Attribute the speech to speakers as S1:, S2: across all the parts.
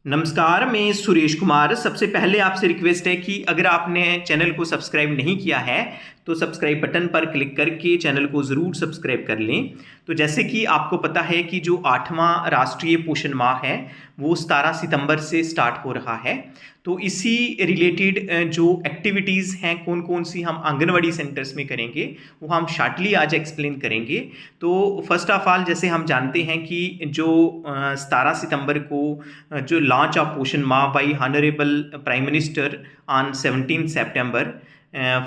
S1: नमस्कार, मैं सुरेश कुमार। सबसे पहले आपसे रिक्वेस्ट है कि अगर आपने चैनल को सब्सक्राइब नहीं किया है तो सब्सक्राइब बटन पर क्लिक करके चैनल को ज़रूर सब्सक्राइब कर लें। तो जैसे कि आपको पता है कि जो 8वां राष्ट्रीय पोषण माह है वो 17 सितंबर से स्टार्ट हो रहा है। तो इसी रिलेटेड जो एक्टिविटीज़ हैं कौन कौन सी हम आंगनवाड़ी सेंटर्स में करेंगे वो हम शॉर्टली आज एक्सप्लेन करेंगे। तो फर्स्ट ऑफ ऑल, जैसे हम जानते हैं कि जो 17 सितंबर को जो launch of Poshan Maah by honourable prime minister on 17 सितंबर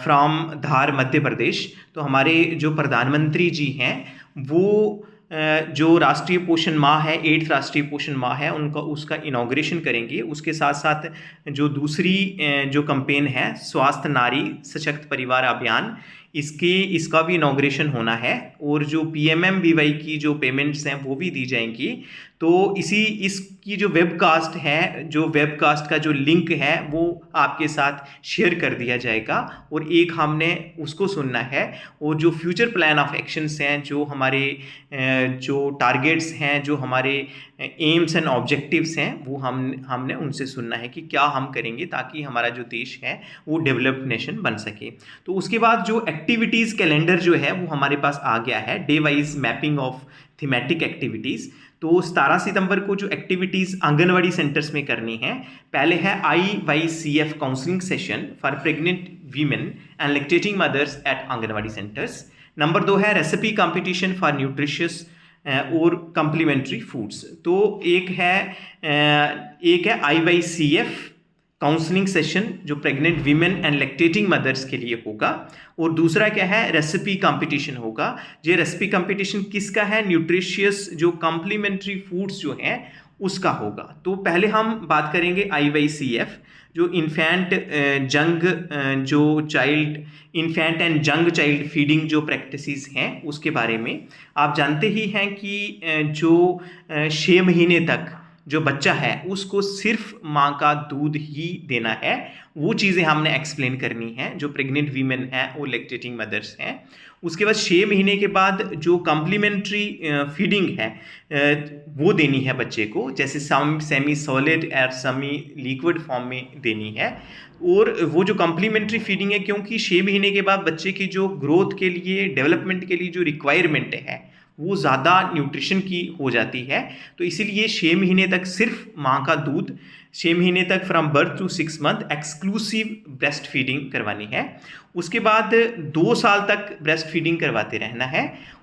S1: फ्रॉम धार मध्य प्रदेश। तो हमारे जो प्रधानमंत्री जी हैं वो जो राष्ट्रीय पोषण माह है, 8th राष्ट्रीय पोषण माह है, उनका उसका इनॉग्रेशन करेंगे। उसके साथ साथ जो दूसरी जो कैंपेन है स्वास्थ्य नारी सशक्त परिवार अभियान, इसका भी इनॉग्रेशन होना है। और जो PMMBY की जो पेमेंट्स हैं वो भी दी जाएंगी। तो इसकी जो वेबकास्ट है, जो वेबकास्ट का जो लिंक है वो आपके साथ शेयर कर दिया जाएगा और एक हमने उसको सुनना है। और जो फ्यूचर प्लान ऑफ एक्शंस हैं, जो हमारे जो टारगेट्स हैं, जो हमारे एम्स एंड ऑब्जेक्टिव्स हैं, वो हमने उनसे सुनना है कि क्या हम करेंगे ताकि हमारा जो देश है वो डेवलप्ड नेशन बन सके। तो उसके बाद जो एक्टिविटीज़ कैलेंडर जो है वो हमारे पास आ गया है, day wise mapping of thematic activities. तो 17 सितंबर को जो एक्टिविटीज़ आंगनवाड़ी सेंटर्स में करनी है, पहले है IYCF counselling session for pregnant women and lactating mothers at anganwadi centres. Number 2 है रेसिपी कंपटीशन फॉर न्यूट्रिशियस और कम्प्लीमेंट्री फूड्स। तो एक है IYCF काउंसलिंग सेशन जो pregnant women and lactating mothers के लिए होगा। और दूसरा क्या है, रेसिपी कंपटीशन होगा। ये रेसिपी कंपटीशन किसका है, न्यूट्रिशियस जो कम्प्लीमेंट्री फूड्स जो हैं उसका होगा। तो पहले हम बात करेंगे IYCF जो इन्फेंट एंड जंग चाइल्ड फीडिंग जो प्रैक्टिसेस हैं उसके बारे में। आप जानते ही हैं कि जो 6 महीने तक जो बच्चा है उसको सिर्फ माँ का दूध ही देना है, वो चीज़ें हमने एक्सप्लेन करनी है जो प्रेग्नेंट वीमेन हैं और लैक्टेटिंग मदर्स हैं। उसके बाद 6 महीने के बाद जो कम्प्लीमेंट्री फीडिंग है वो देनी है बच्चे को, जैसे सेमी सॉलिड और सेमी लिक्विड फॉर्म में देनी है। और वो जो कम्प्लीमेंट्री फीडिंग है, क्योंकि 6 महीने के बाद बच्चे की जो ग्रोथ के लिए, डेवलपमेंट के लिए जो रिक्वायरमेंट है वो ज़्यादा न्यूट्रिशन की हो जाती है। तो इसीलिए 6 महीने तक सिर्फ माँ का दूध, 6 महीने तक from birth to 6 month exclusive breastfeeding करवानी है। उसके बाद 2 साल तक ब्रेस्ट फीडिंग करवाते रहना है।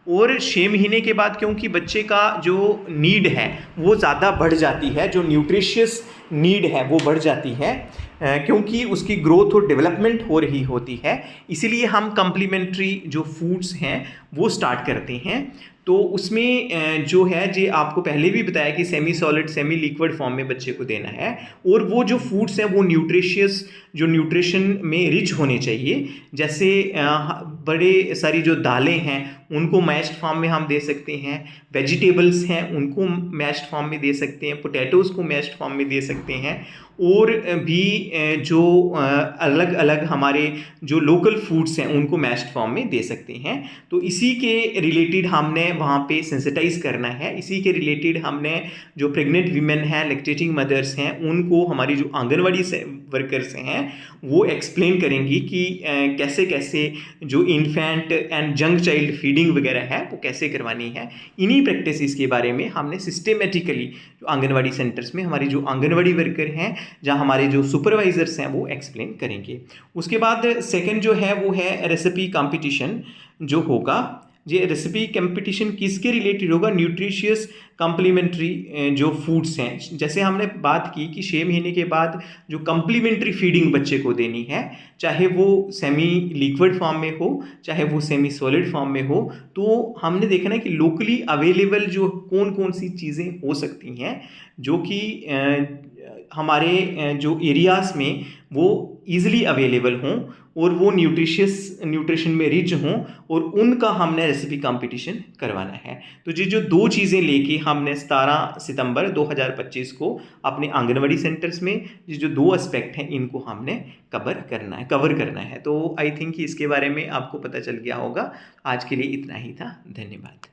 S1: और 6 महीने के बाद क्योंकि बच्चे का जो नीड है वो ज़्यादा बढ़ जाती है, जो न्यूट्रिशियस नीड है वो बढ़ जाती है, क्योंकि उसकी ग्रोथ और डेवलपमेंट हो रही होती है, इसीलिए हम कम्प्लीमेंट्री जो फूड्स हैं वो स्टार्ट करते हैं। तो उसमें जो है जे आपको पहले भी बताया कि semi solid semi liquid form में बच्चे को देना है। और वो जो फूड्स हैं वो न्यूट्रिशियस, जो न्यूट्रिशन में रिच होने चाहिए। जैसे बड़े सारी जो दालें हैं उनको मैश्ड फॉर्म में हम दे सकते हैं, वेजिटेबल्स हैं उनको मैश्ड फॉर्म में दे सकते हैं, पोटैटोज़ को मैश्ड फॉर्म में दे सकते हैं। और भी जो अलग अलग हमारे जो लोकल फूड्स हैं उनको मैश्ड फॉर्म में दे सकते हैं। तो इसी के रिलेटेड हमने वहाँ पे सेंसिटाइज करना है। इसी के रिलेटेड हमने जो प्रेग्नेंट वीमेन हैं, लैक्टेटिंग मदर्स हैं, उनको हमारी जो आंगनवाड़ी से वर्कर्स हैं वो एक्सप्लेन करेंगी कि कैसे कैसे जो इन्फेंट एंड जंग चाइल्ड फीडिंग वगैरह है वो कैसे करवानी है। इन्हीं प्रैक्टिसेस के बारे में हमने सिस्टेमेटिकली जो आंगनवाड़ी सेंटर्स में हमारी जो आंगनवाड़ी वर्कर हैं, जहाँ हमारे जो सुपरवाइजर्स हैं वो एक्सप्लेन करेंगे। उसके बाद सेकंड जो है वो है रेसिपी कंपटीशन जो होगा। ये रेसिपी कंपटीशन किसके रिलेटेड होगा, न्यूट्रिशियस कम्प्लीमेंट्री जो फूड्स हैं। जैसे हमने बात की कि 6 महीने के बाद जो कम्प्लीमेंट्री फीडिंग बच्चे को देनी है, चाहे वो सेमी लिक्विड फॉर्म में हो चाहे वो सेमी सॉलिड फॉर्म में हो, तो हमने देखा ना कि लोकली अवेलेबल जो कौन कौन सी चीज़ें हो सकती हैं जो कि हमारे जो एरियाज़ में वो ईज़िली अवेलेबल हों और वो न्यूट्रिशन में रिच हों, और उनका हमने रेसिपी कंपटीशन करवाना है। तो ये जो 2 चीज़ें लेके हमने 17 सितंबर 2025 को अपने आंगनवाड़ी सेंटर्स में ये जो 2 एस्पेक्ट हैं इनको हमने कवर करना है। तो आई थिंक कि इसके बारे में आपको पता चल गया होगा। आज के लिए इतना ही था। धन्यवाद।